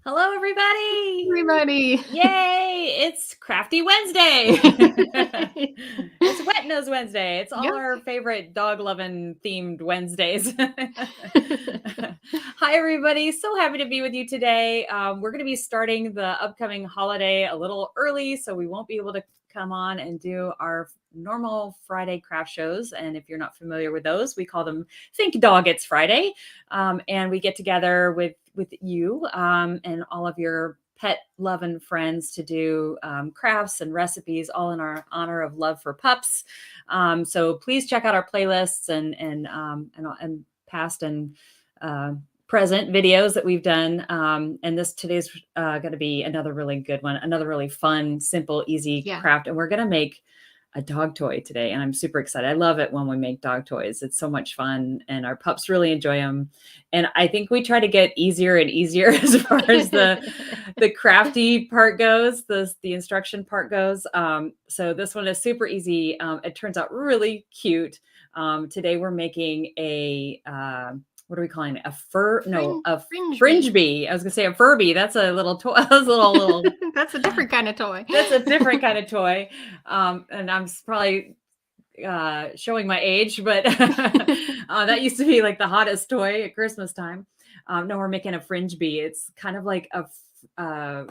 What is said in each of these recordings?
Hello, everybody. Everybody. Yay. It's Crafty Wednesday. It's Wet Nose Wednesday. It's all Yep. our favorite dog loving themed Wednesdays. Hi, everybody. So happy to be with you today. We're going to be starting the upcoming holiday a little early, so we won't be able to come on and do our normal Friday craft shows. And if you're not familiar with those, we call them Think Dog It's Friday. And we get together with you and all of your pet loving friends to do crafts and recipes, all in our honor of love for pups. So please check out our playlists and past and present videos that we've done. And today's going to be another really good one, another really fun, simple, easy craft. And we're going to make a dog toy today, and I'm super excited. I love it when we make dog toys. It's so much fun, and our pups really enjoy them. And I think we try to get easier and easier as far as the crafty part goes, the instruction part goes. So this one is super easy. It turns out really cute. Today we're making a what are we calling it? A Fringebee. I was gonna say a Furby. That's a little toy. little. That's a different kind of toy. That's a different kind of toy. And I'm probably showing my age, but that used to be like the hottest toy at Christmas time. No, we're making a Fringebee. It's kind of like a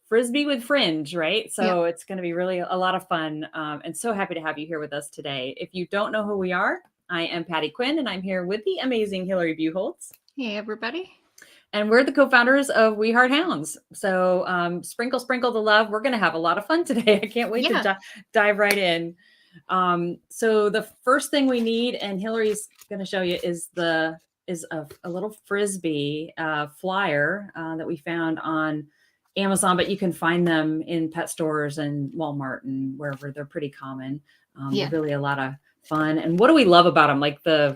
frisbee with fringe, right? So It's going to be really a lot of fun. And so happy to have you here with us today. If you don't know who we are, I am Patty Quinn, and I'm here with the amazing Hillary Buchholz. Hey, everybody. And we're the co-founders of We Heart Hounds. So sprinkle the love. We're going to have a lot of fun today. I can't wait to dive right in. So the first thing we need, and Hillary's going to show you, is a little Frisbee flyer that we found on Amazon, but you can find them in pet stores and Walmart and wherever. They're pretty common. They're really a lot of fun. And what do we love about them?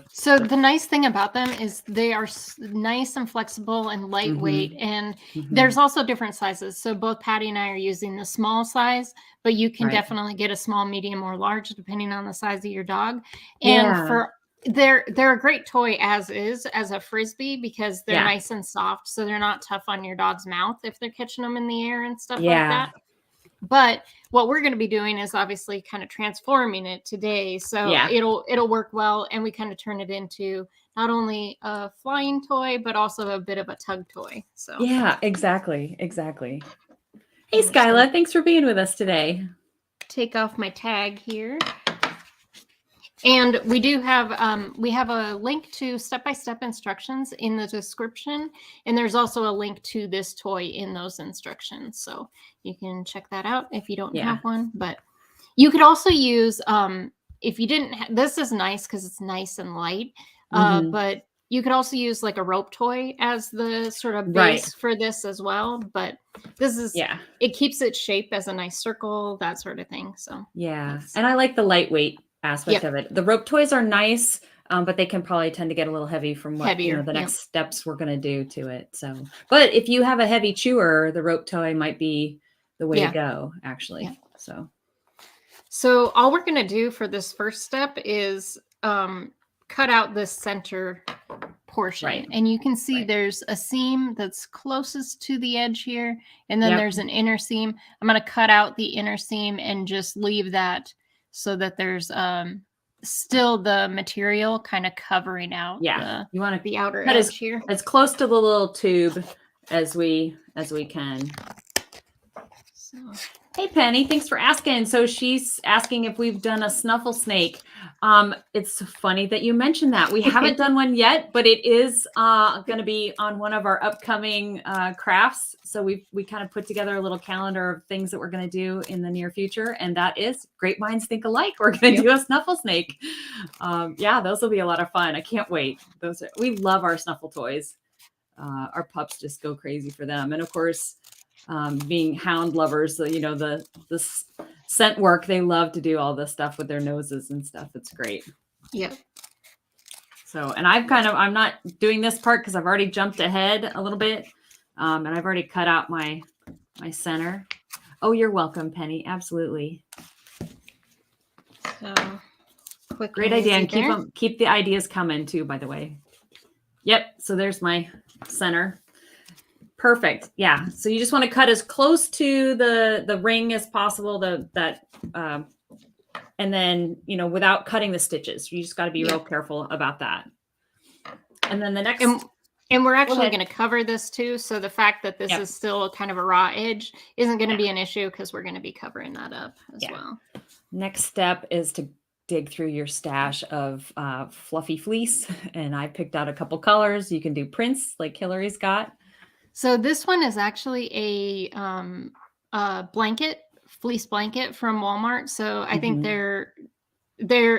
So the nice thing about them is they are nice and flexible and lightweight. And there's also different sizes. So both Patty and I are using the small size, but you can definitely get a small, medium, or large depending on the size of your dog. And they're a great toy as a Frisbee, because they're nice and soft, so they're not tough on your dog's mouth if they're catching them in the air and stuff like that. But what we're going to be doing is obviously kind of transforming it today. So it'll work well. And we kind of turn it into not only a flying toy, but also a bit of a tug toy. So yeah, exactly. Hey, Skyla, thanks for being with us today. Take off my tag here. And we do have we have a link to step-by-step instructions in the description. And there's also a link to this toy in those instructions. So you can check that out if you don't have one. But you could also use, if you didn't, this is nice because it's nice and light. But you could also use like a rope toy as the sort of base for this as well. But this is, it keeps its shape as a nice circle, that sort of thing. So and I like the lightweight aspect of it. The rope toys are nice, but they can probably tend to get a little heavy from what the next steps we're going to do to it. So, but if you have a heavy chewer, the rope toy might be the way to go, actually. So all we're going to do for this first step is cut out this center portion. And you can see there's a seam that's closest to the edge here, and then there's an inner seam. I'm going to cut out the inner seam and just leave that so that there's still the material kind of covering out you want the outer edge here. As close to the little tube as we can. So. Hey, Penny, thanks for asking. So she's asking if we've done a snuffle snake. It's funny that you mentioned that. We haven't done one yet, but it is going to be on one of our upcoming crafts. So we kind of put together a little calendar of things that we're going to do in the near future. And that is Great Minds Think Alike. We're going to do a snuffle snake. Those will be a lot of fun. I can't wait. We love our snuffle toys. Our pups just go crazy for them. And of course, being hound lovers, the scent work, they love to do all this stuff with their noses and stuff. It's great. So, and I'm not doing this part because I've already jumped ahead a little bit. And I've already cut out my center. Oh, you're welcome, Penny. Absolutely. So great idea. And keep the ideas coming too, by the way. Yep. So there's my center. Perfect. Yeah. So you just want to cut as close to the ring as possible, and then, without cutting the stitches. You just got to be real careful about that. And then the next... And we're actually going to cover this too. So the fact that this is still kind of a raw edge isn't going to be an issue because we're going to be covering that up as well. Next step is to dig through your stash of fluffy fleece. And I picked out a couple colors. You can do prints like Hillary's got. So this one is actually a blanket, fleece blanket from Walmart. So I think they're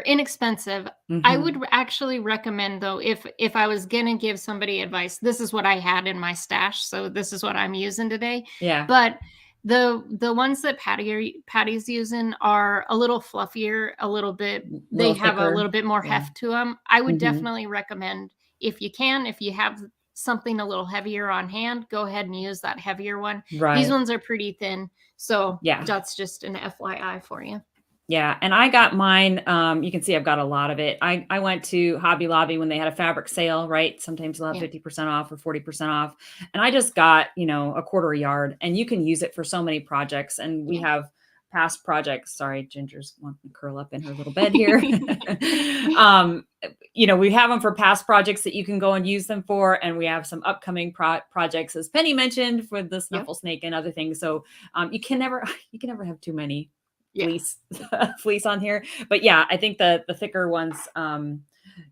inexpensive. I would actually recommend, though, if I was gonna give somebody advice, this is what I had in my stash, so this is what I'm using today. Yeah. But the ones that Patty's using are a little fluffier, a little bit. They have thicker, a little bit more heft to them. I would definitely recommend, if you have something a little heavier on hand, go ahead and use that heavier one. Right. These ones are pretty thin, so that's just an FYI for you. Yeah. And I got mine. You can see I've got a lot of it. I went to Hobby Lobby when they had a fabric sale, right? Sometimes they'll have 50% off or 40% off. And I just got, a quarter a yard, and you can use it for so many projects. And we have past projects. Sorry, Ginger's wanting to curl up in her little bed here. We have them for past projects that you can go and use them for. And we have some upcoming projects, as Penny mentioned, for the snuffle snake and other things. So you can never have too many fleece on here. But I think the thicker ones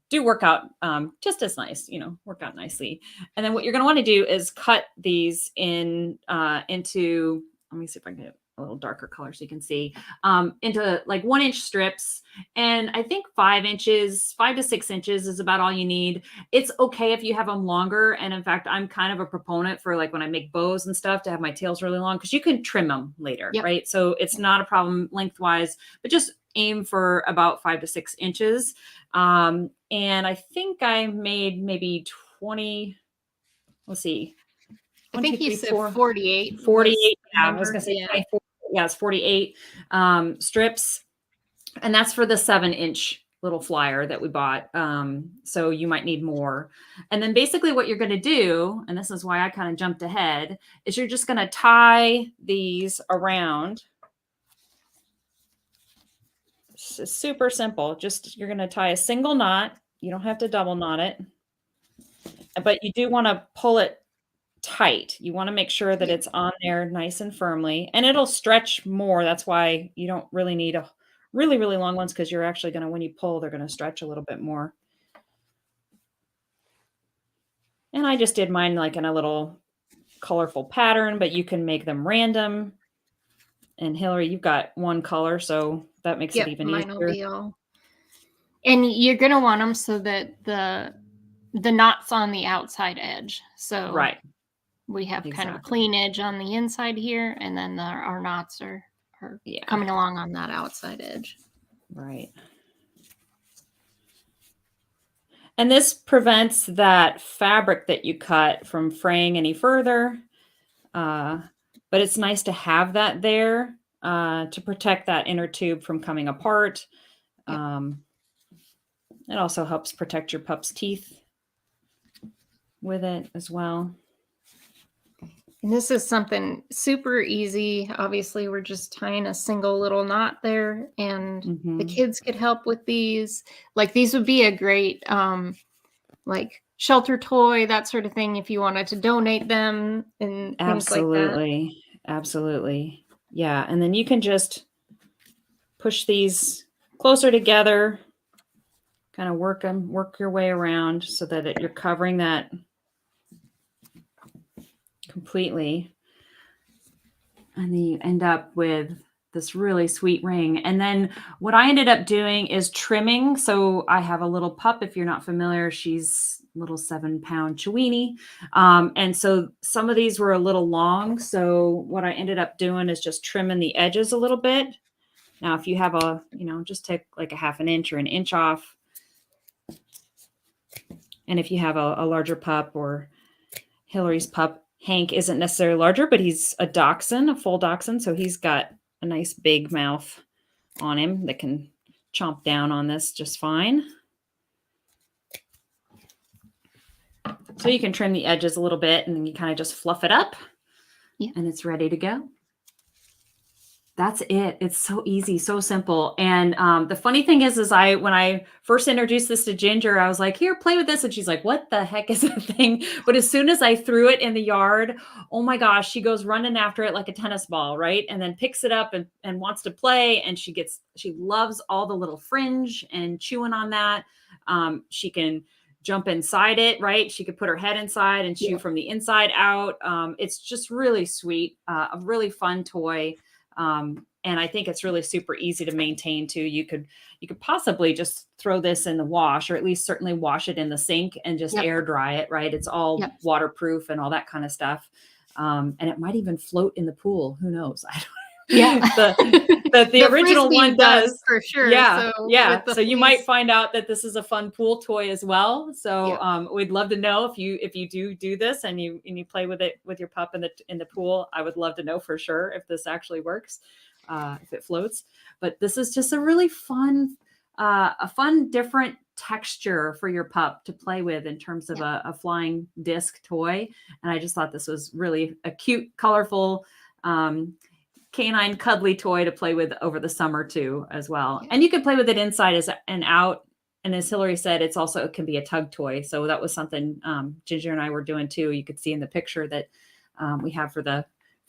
do work out just as nice, work out nicely. And then what you're going to want to do is cut these into, let me see if I can get a little darker color so you can see, into like 1-inch strips. And I think 5 to 6 inches is about all you need. It's okay if you have them longer. And in fact, I'm kind of a proponent for, like, when I make bows and stuff, to have my tails really long, because you can trim them later, right? So it's not a problem lengthwise, but just aim for about 5 to 6 inches. And I think I made maybe 20, let's see. I think you said 48. 48. Yeah, I was going to say 24. Yeah, it's 48 strips. And that's for the 7-inch little flyer that we bought. So you might need more. And then basically what you're going to do, and this is why I kind of jumped ahead, is you're just going to tie these around. It's super simple. You're going to tie a single knot. You don't have to double knot it, but you do want to pull it tight. You want to make sure that it's on there nice and firmly, and it'll stretch more. That's why you don't really need a really, really long ones, because you're actually going to, when you pull, they're going to stretch a little bit more. And I just did mine like in a little colorful pattern, but you can make them random. And Hillary, you've got one color, so that makes it even easier. Will be all. And you're going to want them so that the knot's on the outside edge. So we have kind of a clean edge on the inside here, and then our knots are coming along on that outside edge. Right. And this prevents that fabric that you cut from fraying any further. But it's nice to have that there to protect that inner tube from coming apart. It also helps protect your pup's teeth with it as well. And this is something super easy. Obviously, we're just tying a single little knot there, and the kids could help with these. Like, these would be a great, like, shelter toy, that sort of thing, if you wanted to donate them and things like that. Absolutely. Yeah. And then you can just push these closer together, kind of work your way around so that you're covering that completely. And then you end up with this really sweet ring. And then what I ended up doing is trimming. So I have a little pup, if you're not familiar, she's a little 7-pound Chiweenie. And so some of these were a little long. So what I ended up doing is just trimming the edges a little bit. Now, if you have just take like a 1/2 inch or 1 inch off. And if you have a larger pup, or Hillary's pup, Hank, isn't necessarily larger, but he's a dachshund, a full dachshund. So he's got a nice big mouth on him that can chomp down on this just fine. So you can trim the edges a little bit and then you kind of just fluff it up Yeah. and it's ready to go. That's it. It's so easy, so simple. And the funny thing is when I first introduced this to Ginger, I was like, "Here, play with this," and she's like, "What the heck is that thing?" But as soon as I threw it in the yard, oh my gosh, she goes running after it like a tennis ball, right? And then picks it up and wants to play. And she loves all the little fringe and chewing on that. She can jump inside it, right? She could put her head inside and chew from the inside out. It's just really sweet, a really fun toy. And I think it's really super easy to maintain too. You could possibly just throw this in the wash, or at least certainly wash it in the sink and just air dry it, right? It's all waterproof and all that kind of stuff. And it might even float in the pool. Who knows? I don't the original one does for sure. Yeah. So yeah. So you might find out that this is a fun pool toy as well. So we'd love to know if you do this and you play with it with your pup in the pool. I would love to know for sure if this actually works, if it floats. But this is just a really fun different texture for your pup to play with in terms of a flying disc toy. And I just thought this was really a cute, colorful, canine cuddly toy to play with over the summer too, as well. And you can play with it inside and out. And as Hillary said, it can be a tug toy. So that was something Ginger and I were doing too. You could see in the picture that we have for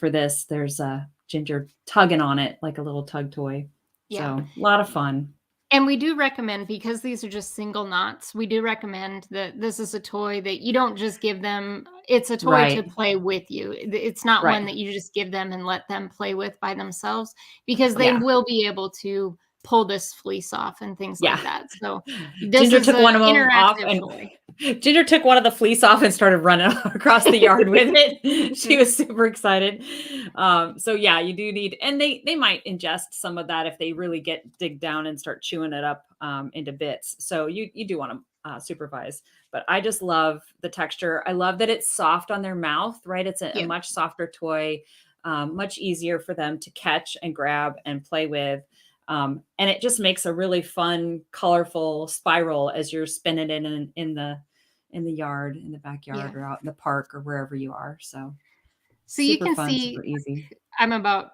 this, there's a Ginger tugging on it like a little tug toy. So a lot of fun. And we do recommend, because these are just single knots, we do recommend that this is a toy that you don't just give them. It's a toy to play with you. It's not one that you just give them and let them play with by themselves, because they will be able to pull this fleece off and things like that. So Ginger took one of them off and Ginger took one of the fleece off and started running across the yard with it. She was super excited. So yeah, you do need, and they might ingest some of that if they really dig down and start chewing it up into bits. So you do want to supervise. But I just love the texture. I love that it's soft on their mouth, right? It's a much softer toy, much easier for them to catch and grab and play with. And it just makes a really fun, colorful spiral as you're spinning it in the yard, in the backyard, or out in the park, or wherever you are. So you can fun, see, super easy. I'm about,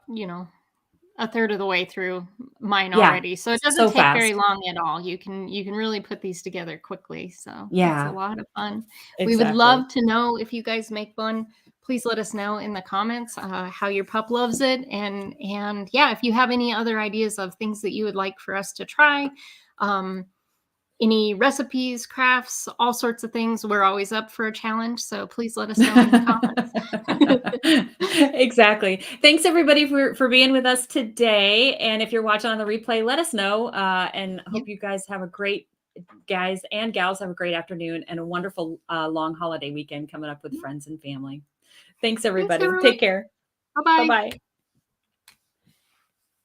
a third of the way through mine already. So it doesn't take very long at all. You can really put these together quickly. So it's a lot of fun. Exactly. We would love to know if you guys make one. Please let us know in the comments how your pup loves it. And if you have any other ideas of things that you would like for us to try, any recipes, crafts, all sorts of things, we're always up for a challenge. So please let us know in the comments. Exactly. Thanks everybody for being with us today. And if you're watching on the replay, let us know. And hope you guys have a great, guys and gals, have a great afternoon and a wonderful long holiday weekend coming up with friends and family. Thanks everybody. Take care. Bye-bye. Bye-bye.